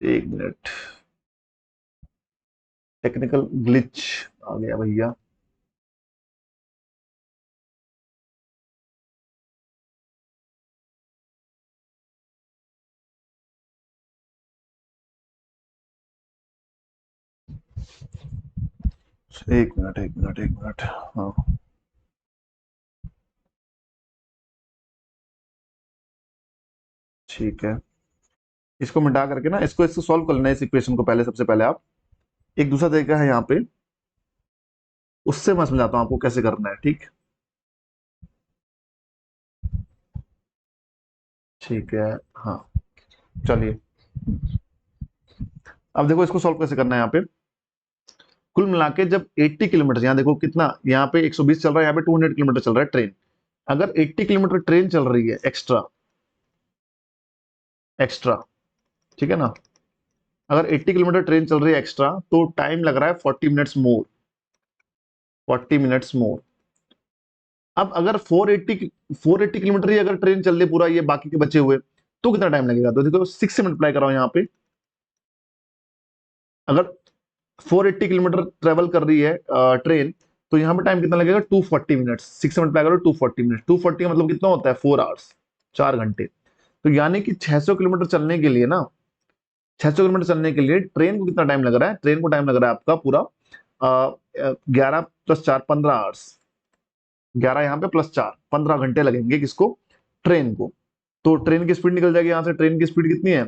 एक मिनट, टेक्निकल ग्लिच आ गया भैया। एक मिनट एक मिनट एक मिनट, हाँ ठीक है। इसको मिटा करके ना, इसको इसको सॉल्व कर लेना, इस इक्वेशन को पहले, सबसे पहले आप, एक दूसरा तरीका है यहाँ पे, उससे मैं समझाता हूँ आपको कैसे करना है, ठीक। ठीक है, हाँ चलिए। अब देखो इसको सॉल्व कैसे करना है यहाँ पे। कुल मिला के जब 80 किलोमीटर, यहाँ देखो कितना, यहाँ पे 120 चल रहा है, यहाँ पे 200 किलोमीटर चल रहा है ट्रेन। अगर 80 किलोमीटर ट्रेन चल रही है एक्स्ट्रा, एक्स्ट्रा, ठीक है ना, अगर 80 किलोमीटर ट्रेन चल रही है एक्स्ट्रा, तो टाइम लग रहा है 40 मिनट्स मोर, 40 मिनट्स मोर। अब अगर 480 किलोमीटर ही अगर ट्रेन चल रही पूरा, ये बाकी के बचे हुए, तो कितना टाइम लगेगा, तो देखो 6 से मल्टीप्लाई कराओ यहाँ पे। अगर 480 किलोमीटर ट्रेवल कर रही है ट्रेन, तो यहाँ पे टाइम कितना लगेगा, 240 मिनट्स। 6 से मल्टीप्लाई करो, 240 मिनट, 240 का मतलब कितना होता है, 4 आवर्स, 4 घंटे। तो यानी कि 600 किलोमीटर चलने के लिए ना, 600 किलोमीटर चलने के लिए ट्रेन को कितना टाइम लग रहा है, ट्रेन को टाइम लग रहा है आपका पूरा 11 + 4 15 आवर्स, 11 यहाँ पे +4 15 घंटे लगेंगे किसको, ट्रेन को। तो ट्रेन की स्पीड निकल जाएगी यहाँ से, ट्रेन की स्पीड कितनी है,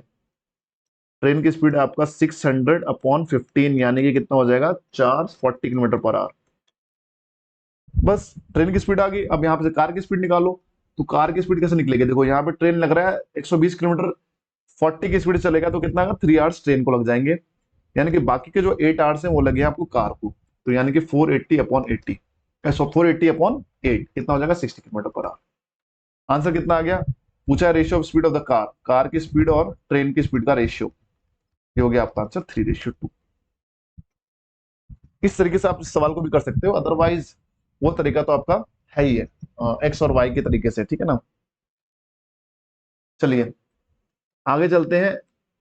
ट्रेन की स्पीड आपका 600/15, यानी कि कितना हो जाएगा, 440 kilometre per hour. Bus train की स्पीड आ गई। अब यहाँ पे से कार की स्पीड निकालो, तो कार की स्पीड कैसे निकलेगी, देखो यहाँ पे ट्रेन लग रहा है 120 किलोमीटर, 40 की स्पीड चलेगा तो कितना, 3 आवर्स ट्रेन को लग जाएंगे, यानी कि बाकी के जो 8 आवर्स हैं वो लगे आपको कार को। तो यानी कि 480/80, 480/8 कितना हो जाएगा, 60 किलोमीटर पर आवर। आंसर कितना आ गया, पूछा है ratio of speed of the car, car की स्पीड और ट्रेन की स्पीड का रेशियो, ये हो गया आपका आंसर 3:2। इस तरीके से आप इस सवाल को भी कर सकते हो, अदरवाइज वो तरीका तो आपका है ही है, एक्स और वाई के तरीके से, ठीक है ना। चलिए आगे चलते हैं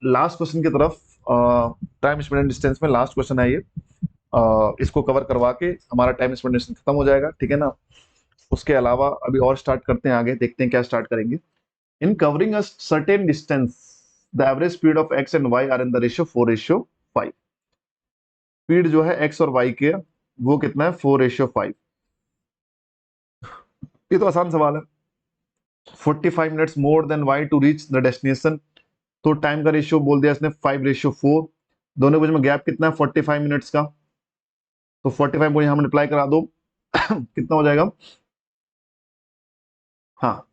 लास्ट क्वेश्चन की तरफ। टाइम स्पीड एंड डिस्टेंस में लास्ट क्वेश्चन है ये। इसको कवर करवा के हमारा टाइम स्पीड डिस्टेंस खत्म हो जाएगा, ठीक है ना। उसके अलावा अभी और स्टार्ट करते हैं, आगे देखते हैं क्या स्टार्ट करेंगे। In covering a certain distance the average speed of X and Y are in the ratio 4:5। Speed जो है एक्स और वाई के वो कितना है, 4:5। ये तो आसान सवाल है। 45 minutes more than Y to reach the destination, तो टाइम का रेशियो बोल दिया इसने 5:4। दोनों के बीच में गैप कितना है, 45 मिनट्स का। तो 45 को यहां मल्टीप्लाई करा दो कितना हो जाएगा, हाँ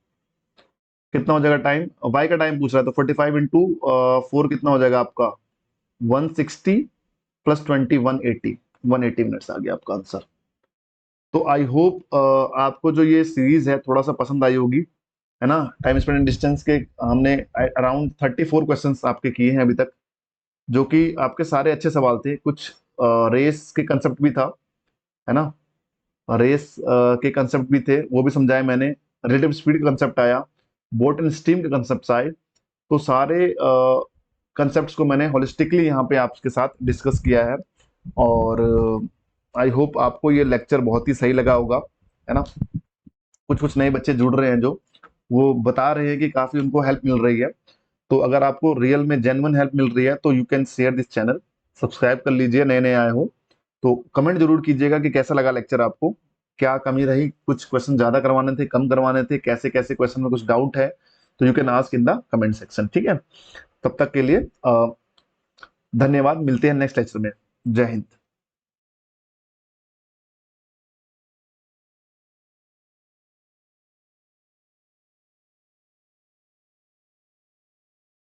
कितना हो जाएगा टाइम, वाई का टाइम पूछ रहा है, तो 45 इंटू 4 कितना हो जाएगा आपका 160 प्लस 20 180, 180 मिनट्स आ गया आपका आंसर। तो आई होप आपको जो ये सीरीज है थोड़ा सा पसंद आई होगी, है ना। टाइम स्पेंड एंड डिस्टेंस के हमने अराउंड 34 क्वेश्चंस आपके किए हैं अभी तक, जो कि आपके सारे अच्छे सवाल थे। कुछ रेस के कंसेप्ट भी था, है ना। रेस के कंसेप्ट भी थे, वो भी समझाए मैंने। रिलेटिव स्पीड का कंसेप्ट आया, बोट एंड स्टीम के कंसेप्ट आए। तो सारे कंसेप्ट्स को मैंने होलिस्टिकली यहाँ पे आपके साथ डिस्कस किया है। और आई होप आपको ये लेक्चर बहुत ही सही लगा होगा, है ना। कुछ कुछ नए बच्चे जुड़ रहे हैं जो वो बता रहे हैं कि काफी उनको हेल्प मिल रही है। तो अगर आपको रियल में जेन्युइन हेल्प मिल रही है तो you can share this channel, subscribe कर लीजिए नए नए आए हो। तो कमेंट जरूर कीजिएगा कि कैसा लगा लेक्चर आपको, क्या कमी रही, कुछ क्वेश्चन ज्यादा करवाने थे, कम करवाने थे, कैसे कैसे क्वेश्चन में कुछ डाउट है, तो you can ask in the comment section, ठीक है। तब तक के लिए धन्यवाद, मिलते हैं नेक्स्ट लेक्चर में। जय हिंद।